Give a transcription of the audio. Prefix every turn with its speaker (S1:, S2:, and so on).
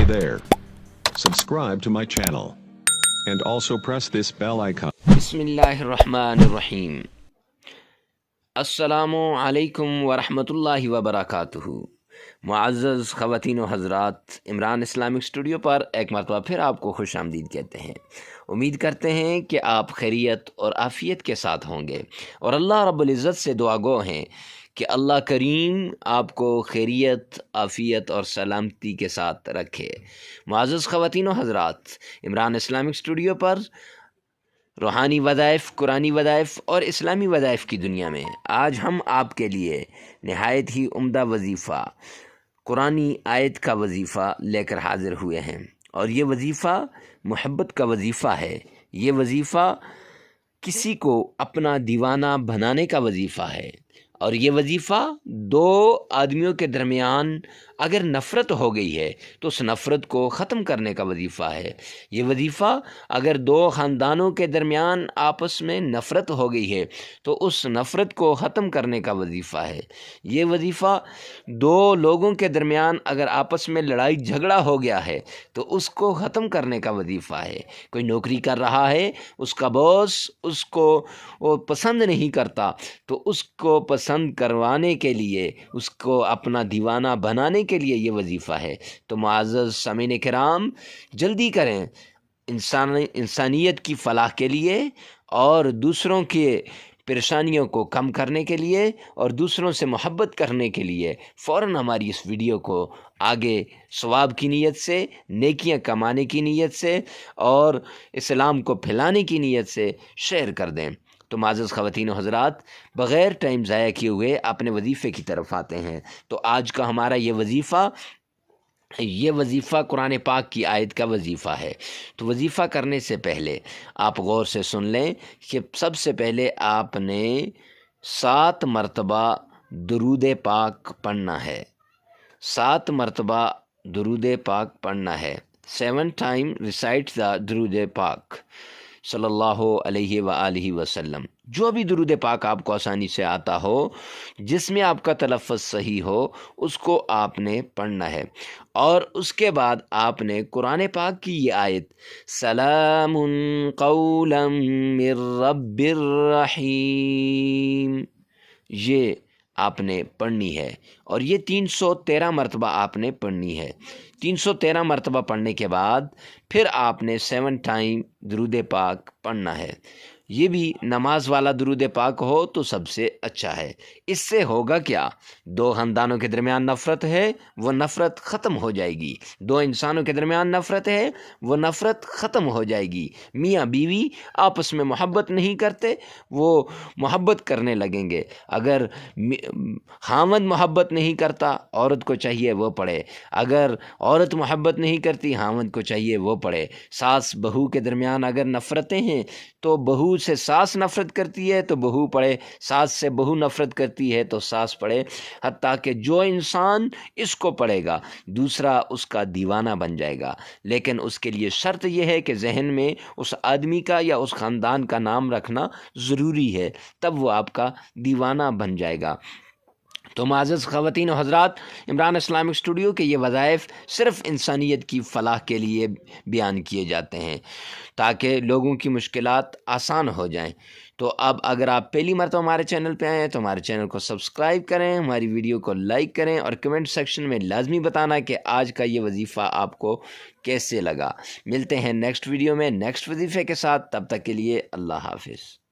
S1: Hey there. Subscribe to my channel. And also press this bell icon.
S2: बिस्मिल्लाहिर्रहमानिर्रहीम। अस्सलामु अलैकुम वरहमतुल्लाहि वबरकातुहू। मुअज़्ज़ज़ ख़वातीन व हज़रात, इमरान इस्लामिक स्टूडियो पर एक मरतबा फिर आपको खुश आमदीद कहते हैं। उम्मीद करते हैं कि आप खैरियत और आफ़ियत के साथ होंगे और अल्लाह रब्बुल इज़्ज़त से दुआ गो हैं कि अल्लाह करीम आपको खैरियत, आफ़ियत और सलामती के साथ रखे। मुअज़्ज़ज़ ख़वातीन व हज़रात, इमरान इस्लामिक स्टूडियो पर रूहानी वज़ाइफ़, कुरानी वज़ाइफ़ और इस्लामी वज़ाइफ़ की दुनिया में आज हम आपके लिए नहायत ही उम्दा वजीफ़ा, कुरानी आयत का वजीफ़ा लेकर हाज़िर हुए हैं। और ये वजीफ़ा मोहब्बत का वजीफ़ा है। ये वजीफ़ा किसी को अपना दीवाना बनाने का वजीफ़ा है। और ये वजीफ़ा दो आदमियों के दरमियान अगर नफ़रत हो गई है तो उस नफ़रत को ख़त्म करने का वजीफ़ा है। ये वजीफ़ा अगर दो ख़ानदानों के दरमियान आपस में नफ़रत हो गई है तो उस नफ़रत को ख़त्म करने का वजीफ़ा है। ये वजीफ़ा दो लोगों के दरमियान अगर आपस में लड़ाई झगड़ा हो गया है तो उसको ख़त्म करने का वजीफ़ा है। कोई नौकरी कर रहा है, उसका बॉस उसको वो पसंद नहीं करता तो उसको पसंद करवाने के लिए, उसको अपना दीवाना बनाने के लिए ये वजीफ़ा है। तो मुअज़्ज़ज़ सामीन किराम, जल्दी करें इंसानियत की फ़लाह के लिए और दूसरों के परेशानियों को कम करने के लिए और दूसरों से मोहब्बत करने के लिए फ़ौरन हमारी इस वीडियो को आगे सवाब की नीयत से, नेकियां कमाने की नीयत से और इस्लाम को फैलाने की नीयत से शेयर कर दें। तो मुअज़्ज़ज़ ख़वातीन व हज़रात, बग़ैर टाइम ज़ाया किए हुए अपने वजीफ़े की तरफ आते हैं। तो आज का हमारा ये वजीफ़ा कुरान पाक की आयत का वजीफ़ा है। तो वजीफ़ा करने से पहले आप गौर से सुन लें कि सबसे पहले आपने 7 मरतबा दुरूद पाक पढ़ना है। 7 मरतबा दुरूद पाक पढ़ना है। 7 टाइम रिसाइट द दुरूद पाक सल्लल्लाहु अलैहि व आलिहि वसल्लम। जो भी दुरूद पाक आपको आसानी से आता हो, जिसमें आपका तलफ़्फ़ुज़ सही हो, उसको आपने पढ़ना है। और उसके बाद आपने कुरान पाक की ये आयत सलामुन क़ौलन मिर रब्बिर रहीम, ये आपने पढ़नी है। और ये 313 मरतबा आपने पढ़नी है। 313 मरतबा पढ़ने के बाद फिर आपने 7 टाइम दुरूद पाक पढ़ना है। ये भी नमाज वाला दुरूद पाक हो तो सबसे अच्छा है। इससे होगा क्या, दो ख़ानदानों के दरमियान नफ़रत है, वो नफ़रत ख़त्म हो जाएगी। दो इंसानों के दरमियान नफ़रत है, वो नफ़रत ख़त्म हो जाएगी। मियाँ बीवी आपस में मोहब्बत नहीं करते, वो मोहब्बत करने लगेंगे। अगर ख़ावंद मोहब्बत नहीं करता, औरत को चाहिए वो पढ़े। अगर औरत मोहब्बत नहीं करती, ख़ावंद को चाहिए वो पढ़े। सास बहू के दरमियान अगर नफ़रतें हैं तो बहू से सास नफ़रत करती है तो बहू पढ़े, सास से बहू नफ़रत करती है तो सास पढ़े। हत्ता कि जो इंसान इसको पढ़ेगा दूसरा उसका दीवाना बन जाएगा। लेकिन उसके लिए शर्त यह है कि जहन में उस आदमी का या उस ख़ानदान का नाम रखना ज़रूरी है, तब वो आपका दीवाना बन जाएगा। तो मुअज़्ज़ज़ ख़वातीन व हज़रात, इमरान इस्लामिक स्टूडियो के ये वज़ाइफ़ सिर्फ़ इंसानियत की फ़लाह के लिए बयान किए जाते हैं ताकि लोगों की मुश्किलात आसान हो जाएं। तो अब अगर आप पहली मरतबा हमारे चैनल पे आए हैं तो हमारे चैनल को सब्सक्राइब करें, हमारी वीडियो को लाइक करें और कमेंट सेक्शन में लाजमी बताना कि आज का ये वजीफ़ा आपको कैसे लगा। मिलते हैं नेक्स्ट वीडियो में नेक्स्ट वजीफ़े के साथ, तब तक के लिए अल्लाह हाफ़िज़।